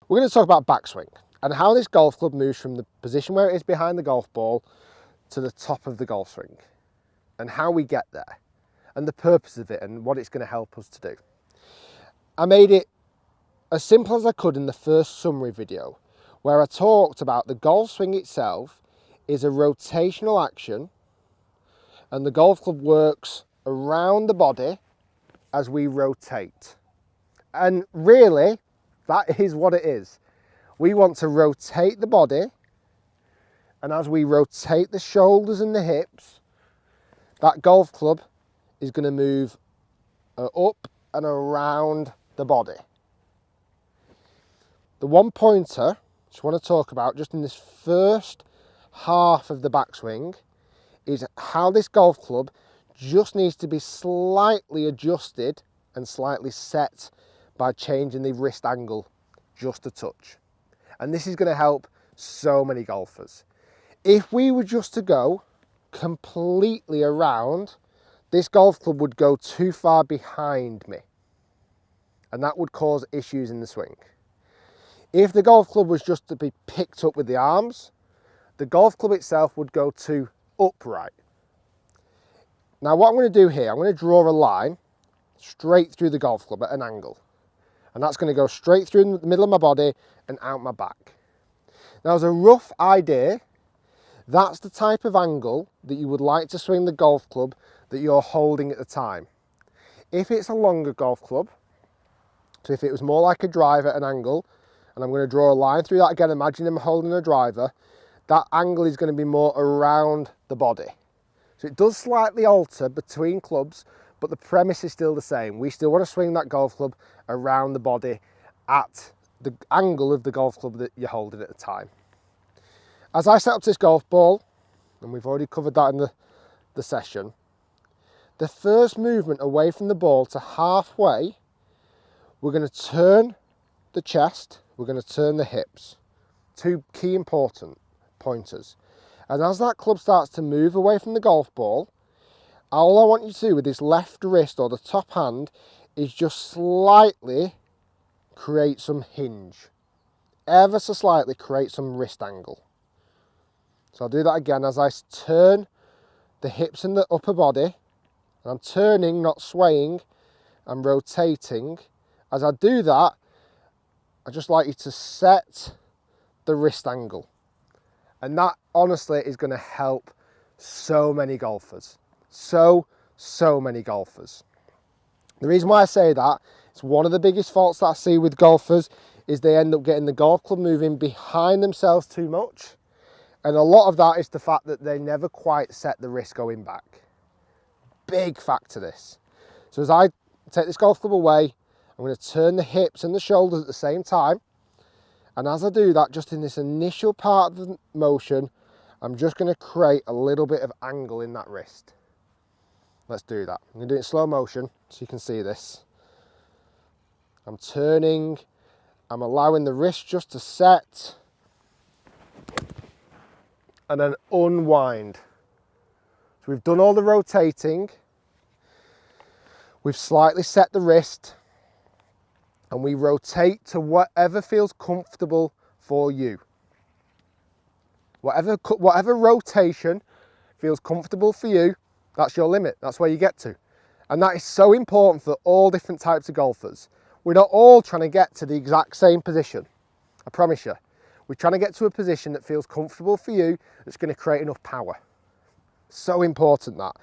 We're going to talk about backswing and how this golf club moves from the position where it is behind the golf ball to the top of the golf swing, and how we get there, and the purpose of it, and what it's going to help us to do. I made it as simple as I could in the first summary video, where I talked about the golf swing itself is a rotational action, and the golf club works around the body as we rotate. And really, that is what it is. We want to rotate the body, and as we rotate the shoulders and the hips, that golf club is going to move up and around the body. The one pointer I just want to talk about just in this first half of the backswing is how this golf club just needs to be slightly adjusted and slightly set by changing the wrist angle just a touch. And this is going to help so many golfers. If we were just to go completely around, this golf club would go too far behind me, and that would cause issues in the swing. If the golf club was just to be picked up with the arms, the golf club itself would go too upright. Now what I'm going to do here, I'm going to draw a line straight through the golf club at an angle. And that's going to go straight through the middle of my body and out my back. Now as a rough idea, that's the type of angle that you would like to swing the golf club that you're holding at the time. If it's a longer golf club, so if it was more like a driver at an angle, and I'm going to draw a line through that again, imagine I'm holding a driver, that angle is going to be more around the body. So it does slightly alter between clubs, but the premise is still the same. We still want to swing that golf club around the body at the angle of the golf club that you're holding at the time. As I set up this golf ball, and we've already covered that in the session, the first movement away from the ball to halfway, we're going to turn the chest, we're going to turn the hips. Two key important pointers. And as that club starts to move away from the golf ball, all I want you to do with this left wrist or the top hand is just slightly create some hinge. Ever so slightly create some wrist angle. So I'll do that again as I turn the hips and the upper body. And I'm turning, not swaying. I'm rotating. As I do that, I'd just like you to set the wrist angle. And that honestly is going to help so many golfers. So many golfers. The reason why I say that, it's one of the biggest faults that I see with golfers is they end up getting the golf club moving behind themselves too much. And a lot of that is the fact that they never quite set the wrist going back. Big factor this. So as I take this golf club away, I'm going to turn the hips and the shoulders at the same time. And as I do that, just in this initial part of the motion, I'm just going to create a little bit of angle in that wrist. Let's do that. I'm going to do it in slow motion so you can see this. I'm turning, I'm allowing the wrist just to set, and then unwind. So we've done all the rotating, we've slightly set the wrist, and we rotate to whatever feels comfortable for you. Whatever rotation feels comfortable for you, that's your limit, that's where you get to. And that is so important for all different types of golfers. We're not all trying to get to the exact same position, I promise you. We're trying to get to a position that feels comfortable for you, that's going to create enough power. So important that.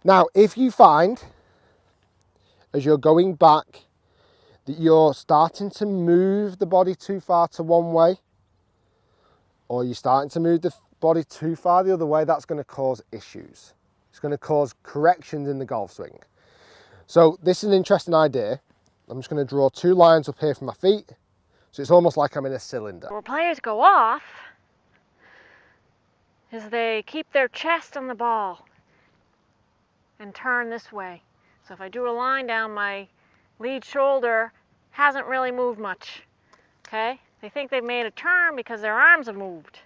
Now, if you find, as you're going back, that you're starting to move the body too far to one way, or you're starting to move the body too far the other way, that's going to cause issues. It's going to cause corrections in the golf swing. So this is an interesting idea. I'm just going to draw two lines up here for my feet. So it's almost like I'm in a cylinder. Where players go off is they keep their chest on the ball and turn this way. So if I drew a line down, my lead shoulder hasn't really moved much, okay? They think they've made a turn because their arms have moved.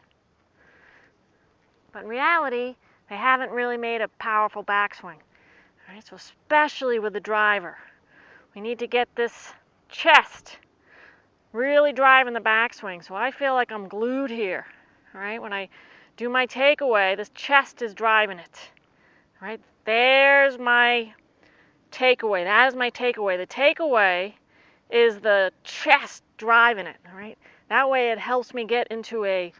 But in reality, they haven't really made a powerful backswing. All right, so especially with the driver, we need to get this chest really driving the backswing. So I feel like I'm glued here. All right, when I do my takeaway, this chest is driving it. All right, there's my takeaway. That is my takeaway. The takeaway is the chest driving it. All right, that way it helps me get into a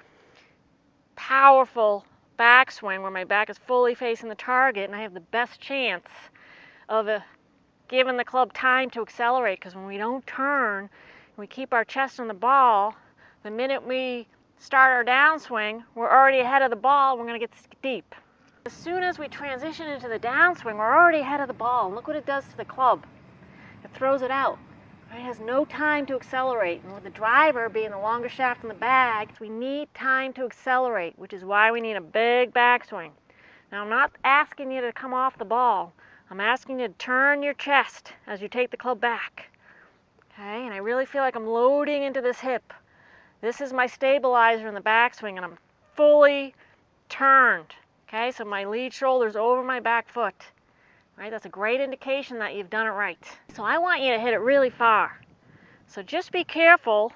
powerful backswing where my back is fully facing the target and I have the best chance of giving the club time to accelerate, because when we don't turn, we keep our chest on the ball, the minute we start our downswing, we're already ahead of the ball, we're going to get deep. As soon as we transition into the downswing, we're already ahead of the ball. And look what it does to the club. It throws it out. It has no time to accelerate. And with the driver being the longer shaft in the bag, we need time to accelerate, which is why we need a big backswing. Now, I'm not asking you to come off the ball. I'm asking you to turn your chest as you take the club back. Okay, and I really feel like I'm loading into this hip. This is my stabilizer in the backswing, and I'm fully turned. Okay, so my lead shoulder's over my back foot. Right, that's a great indication that you've done it right. So I want you to hit it really far. So just be careful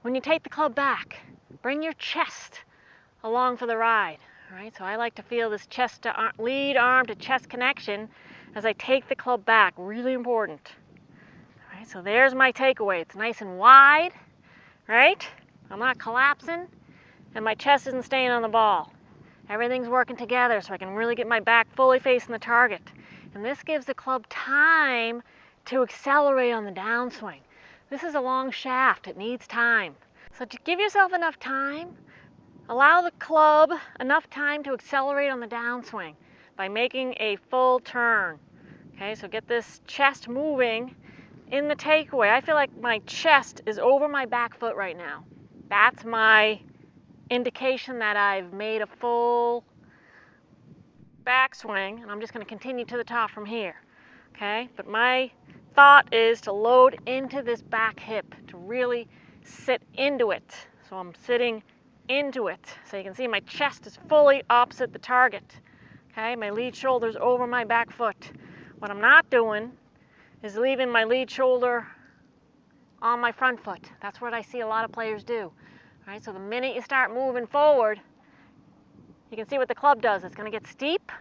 when you take the club back. Bring your chest along for the ride. All right, so I like to feel this chest to lead arm to chest connection as I take the club back. Really important. All right, so there's my takeaway. It's nice and wide, right? I'm not collapsing, and my chest isn't staying on the ball. Everything's working together so I can really get my back fully facing the target. And this gives the club time to accelerate on the downswing. This is a long shaft, it needs time. So to give yourself enough time, allow the club enough time to accelerate on the downswing by making a full turn. Okay, so get this chest moving in the takeaway. I feel like my chest is over my back foot right now. That's my indication that I've made a full backswing, and I'm just going to continue to the top from here. Okay, but my thought is to load into this back hip, to really sit into it. So I'm sitting into it. So you can see my chest is fully opposite the target. Okay, my lead shoulder's over my back foot. What I'm not doing is leaving my lead shoulder on my front foot. That's what I see a lot of players do. All right, so the minute you start moving forward, you can see what the club does. It's going to get steep,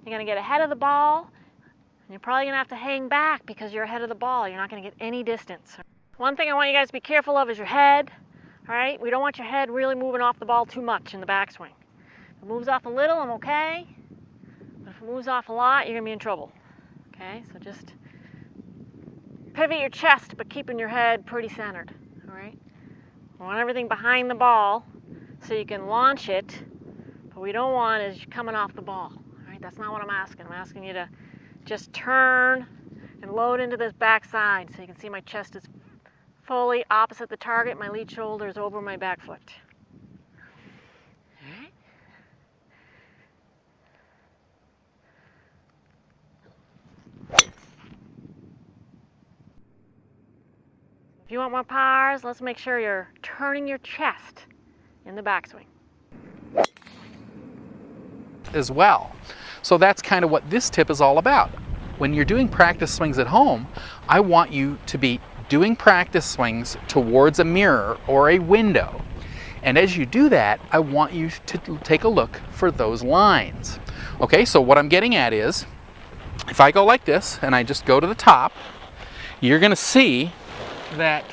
you're going to get ahead of the ball, and you're probably going to have to hang back because you're ahead of the ball. You're not going to get any distance. One thing I want you guys to be careful of is your head. All right, we don't want your head really moving off the ball too much in the backswing. If it moves off a little, I'm okay. But if it moves off a lot, you're going to be in trouble. Okay, so just pivot your chest, but keeping your head pretty centered. All right. We want everything behind the ball so you can launch it, but we don't want is coming off the ball. All right, that's not what I'm asking. I'm asking you to just turn and load into this back side so you can see my chest is fully opposite the target. My lead shoulder is over my back foot. All right. If you want more powers, let's make sure you're turning your chest in the backswing. As well. So that's kind of what this tip is all about. When you're doing practice swings at home, I want you to be doing practice swings towards a mirror or a window. And as you do that, I want you to take a look for those lines. Okay, so what I'm getting at is, if I go like this and I just go to the top, you're going to see that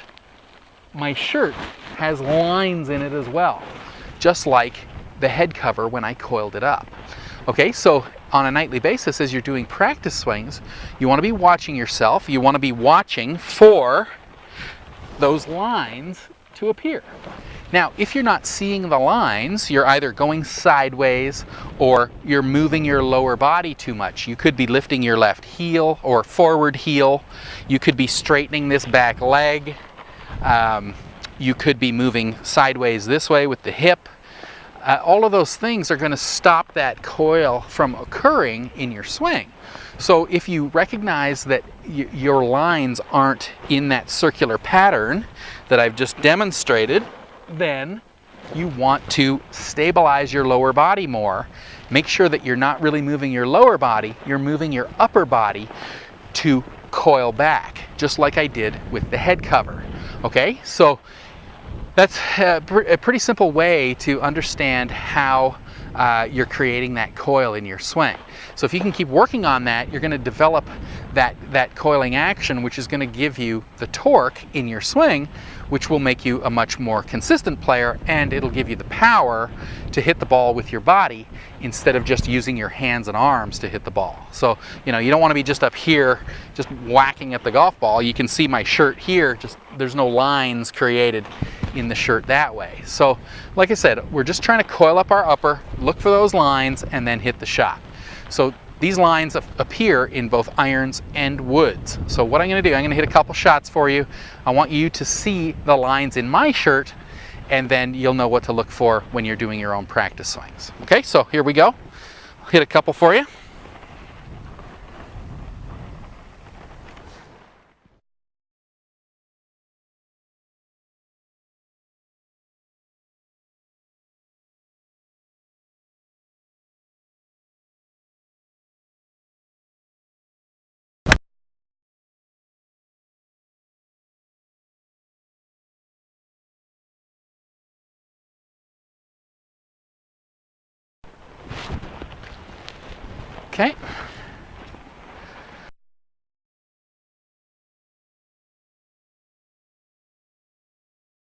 my shirt has lines in it as well, just like the head cover when I coiled it up. Okay, so on a nightly basis, as you're doing practice swings, you want to be watching yourself. You want to be watching for those lines to appear. Now, if you're not seeing the lines, you're either going sideways or you're moving your lower body too much. You could be lifting your left heel or forward heel. You could be straightening this back leg. You could be moving sideways this way with the hip. All of those things are going to stop that coil from occurring in your swing. So if you recognize that your lines aren't in that circular pattern that I've just demonstrated, then you want to stabilize your lower body more. Make sure that you're not really moving your lower body, you're moving your upper body to coil back, just like I did with the head cover. Okay, so that's a pretty simple way to understand how you're creating that coil in your swing. So if you can keep working on that, you're going to develop that coiling action, which is going to give you the torque in your swing, which will make you a much more consistent player, and it'll give you the power to hit the ball with your body instead of just using your hands and arms to hit the ball. So, you know, you don't want to be just up here just whacking at the golf ball. You can see my shirt here, just there's no lines created in the shirt that way. So, like I said, we're just trying to coil up our upper, look for those lines, and then hit the shot. So these lines appear in both irons and woods. So what I'm going to do, I'm going to hit a couple shots for you. I want you to see the lines in my shirt, and then you'll know what to look for when you're doing your own practice swings. Okay, so here we go. I'll hit a couple for you. Okay.